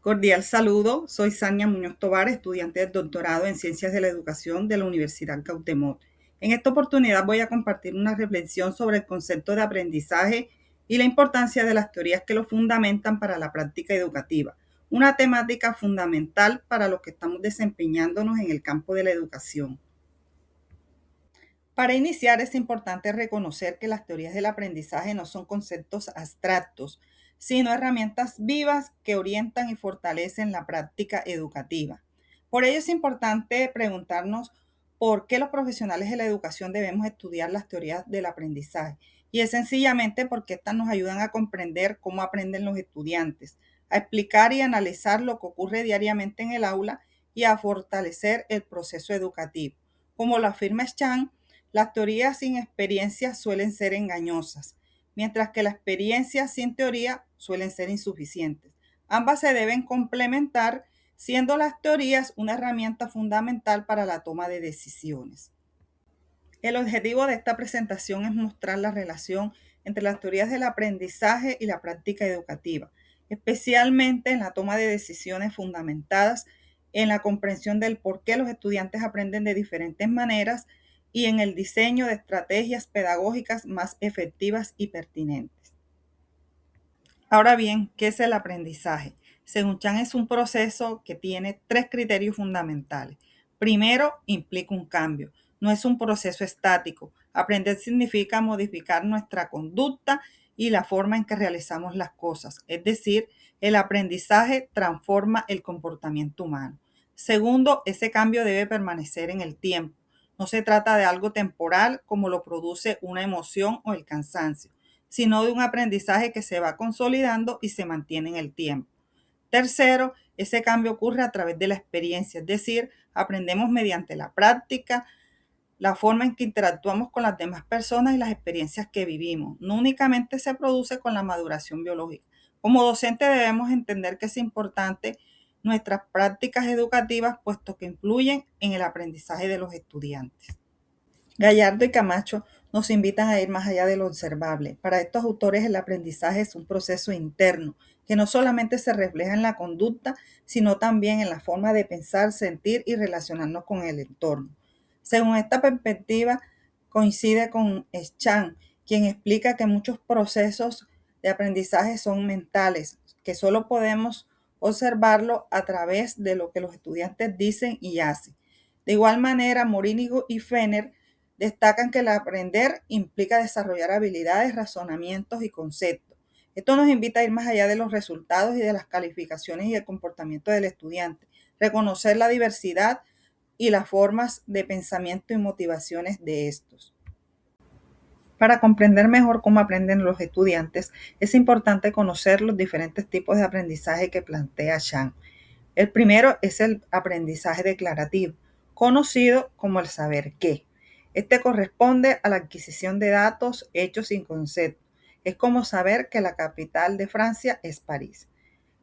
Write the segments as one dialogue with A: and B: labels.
A: Cordial saludo, soy Sania Muñoz Tovar, estudiante del doctorado en Ciencias de la Educación de la Universidad Cuauhtémoc. En esta oportunidad voy a compartir una reflexión sobre el concepto de aprendizaje y la importancia de las teorías que lo fundamentan para la práctica educativa, una temática fundamental para los que estamos desempeñándonos en el campo de la educación. Para iniciar es importante reconocer que las teorías del aprendizaje no son conceptos abstractos, sino herramientas vivas que orientan y fortalecen la práctica educativa. Por ello es importante preguntarnos por qué los profesionales de la educación debemos estudiar las teorías del aprendizaje. Y es sencillamente porque estas nos ayudan a comprender cómo aprenden los estudiantes, a explicar y analizar lo que ocurre diariamente en el aula y a fortalecer el proceso educativo. Como lo afirma Chan, las teorías sin experiencia suelen ser engañosas, mientras que las experiencias sin teoría suelen ser insuficientes. Ambas se deben complementar, siendo las teorías una herramienta fundamental para la toma de decisiones. El objetivo de esta presentación es mostrar la relación entre las teorías del aprendizaje y la práctica educativa, especialmente en la toma de decisiones fundamentadas en la comprensión del por qué los estudiantes aprenden de diferentes maneras y en el diseño de estrategias pedagógicas más efectivas y pertinentes. Ahora bien, ¿qué es el aprendizaje? Según Chan, es un proceso que tiene tres criterios fundamentales. Primero, implica un cambio. No es un proceso estático. Aprender significa modificar nuestra conducta y la forma en que realizamos las cosas. Es decir, el aprendizaje transforma el comportamiento humano. Segundo, ese cambio debe permanecer en el tiempo. No se trata de algo temporal como lo produce una emoción o el cansancio, sino de un aprendizaje que se va consolidando y se mantiene en el tiempo. Tercero, ese cambio ocurre a través de la experiencia, es decir, aprendemos mediante la práctica, la forma en que interactuamos con las demás personas y las experiencias que vivimos. No únicamente se produce con la maduración biológica. Como docente debemos entender que es importante nuestras prácticas educativas, puesto que influyen en el aprendizaje de los estudiantes. Gallardo y Camacho nos invitan a ir más allá de lo observable. Para estos autores el aprendizaje es un proceso interno que no solamente se refleja en la conducta, sino también en la forma de pensar, sentir y relacionarnos con el entorno. Según esta perspectiva, coincide con Chan, quien explica que muchos procesos de aprendizaje son mentales, que solo podemos observarlo a través de lo que los estudiantes dicen y hacen. De igual manera, Morínigo y Fenner destacan que el aprender implica desarrollar habilidades, razonamientos y conceptos. Esto nos invita a ir más allá de los resultados y de las calificaciones y el comportamiento del estudiante, reconocer la diversidad y las formas de pensamiento y motivaciones de estos. Para comprender mejor cómo aprenden los estudiantes, es importante conocer los diferentes tipos de aprendizaje que plantea Chan. El primero es el aprendizaje declarativo, conocido como el saber qué. Este corresponde a la adquisición de datos, hechos y conceptos. Es como saber que la capital de Francia es París.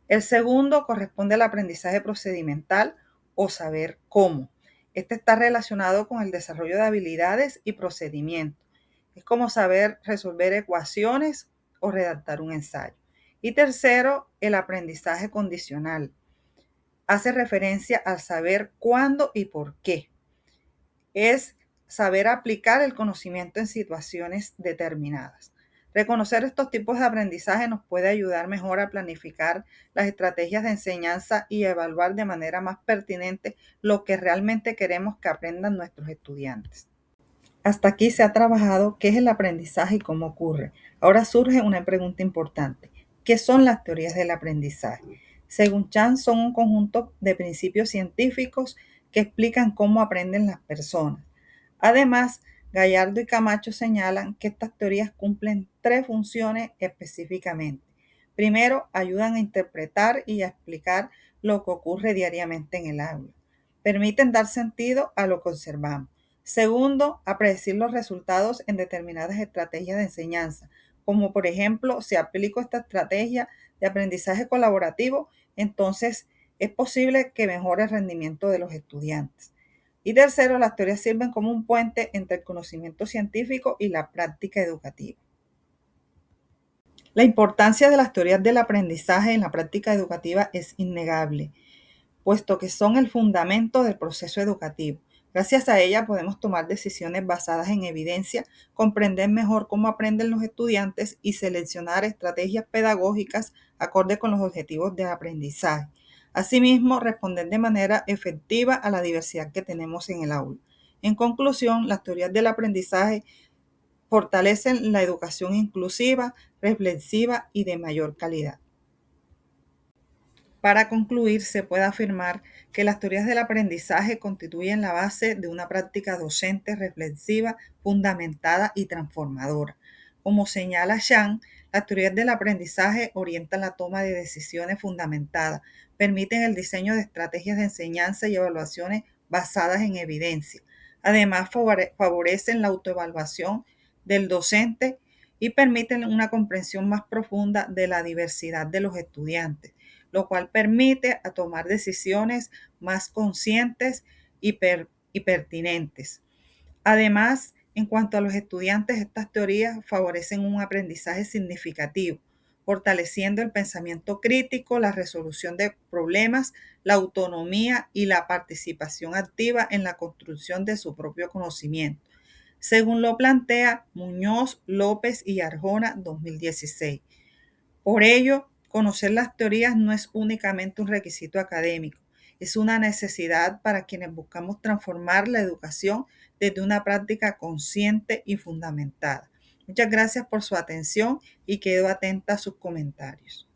A: El segundo corresponde al aprendizaje procedimental o saber cómo. Este está relacionado con el desarrollo de habilidades y procedimientos. Es como saber resolver ecuaciones o redactar un ensayo. Y tercero, el aprendizaje condicional. Hace referencia al saber cuándo y por qué. Es saber aplicar el conocimiento en situaciones determinadas. Reconocer estos tipos de aprendizaje nos puede ayudar mejor a planificar las estrategias de enseñanza y evaluar de manera más pertinente lo que realmente queremos que aprendan nuestros estudiantes. Hasta aquí se ha trabajado qué es el aprendizaje y cómo ocurre. Ahora surge una pregunta importante. ¿Qué son las teorías del aprendizaje? Según Chan, son un conjunto de principios científicos que explican cómo aprenden las personas. Además, Gallardo y Camacho señalan que estas teorías cumplen tres funciones específicamente. Primero, ayudan a interpretar y a explicar lo que ocurre diariamente en el aula. Permiten dar sentido a lo que observamos. Segundo, a predecir los resultados en determinadas estrategias de enseñanza, como por ejemplo, si aplico esta estrategia de aprendizaje colaborativo, entonces es posible que mejore el rendimiento de los estudiantes. Y tercero, las teorías sirven como un puente entre el conocimiento científico y la práctica educativa. La importancia de las teorías del aprendizaje en la práctica educativa es innegable, puesto que son el fundamento del proceso educativo. Gracias a ella podemos tomar decisiones basadas en evidencia, comprender mejor cómo aprenden los estudiantes y seleccionar estrategias pedagógicas acorde con los objetivos de aprendizaje. Asimismo, responder de manera efectiva a la diversidad que tenemos en el aula. En conclusión, las teorías del aprendizaje fortalecen la educación inclusiva, reflexiva y de mayor calidad. Para concluir, se puede afirmar que las teorías del aprendizaje constituyen la base de una práctica docente reflexiva, fundamentada y transformadora. Como señala Chan, las teorías del aprendizaje orientan la toma de decisiones fundamentadas, permiten el diseño de estrategias de enseñanza y evaluaciones basadas en evidencia. Además, favorecen la autoevaluación del docente y permiten una comprensión más profunda de la diversidad de los estudiantes, lo cual permite a tomar decisiones más conscientes y pertinentes. Además, en cuanto a los estudiantes, estas teorías favorecen un aprendizaje significativo, fortaleciendo el pensamiento crítico, la resolución de problemas, la autonomía y la participación activa en la construcción de su propio conocimiento, según lo plantea Muñoz, López y Arjona 2016. Por ello, conocer las teorías no es únicamente un requisito académico, es una necesidad para quienes buscamos transformar la educación desde una práctica consciente y fundamentada. Muchas gracias por su atención y quedo atenta a sus comentarios.